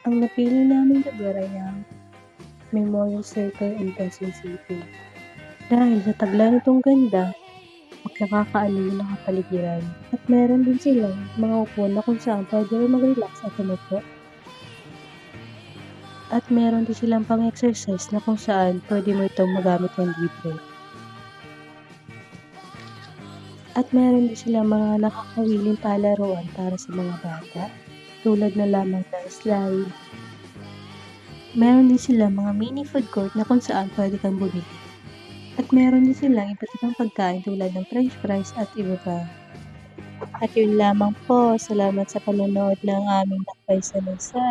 Ang napili naming lugar ay ang Memorial Circle in Quezon City. Dahil sa tagla nitong ganda, magkakakaaliw na kapaligiran, at meron din silang mga upuan na kung saan pwede rin mag-relax at umupo. At meron din silang pang-exercise na kung saan pwede mo itong magamit ng libre. At meron din silang mga nakakawiling palaruan para sa mga bata, tulad na lamang ng slide. Meron din silang mga mini food court na kung saan pwede kang bumili. At meron din silang iba't ibang pagkain tulad ng french fries at iba pa. At yun lamang po, salamat sa panonood ng aming Lakbay sa Lansa.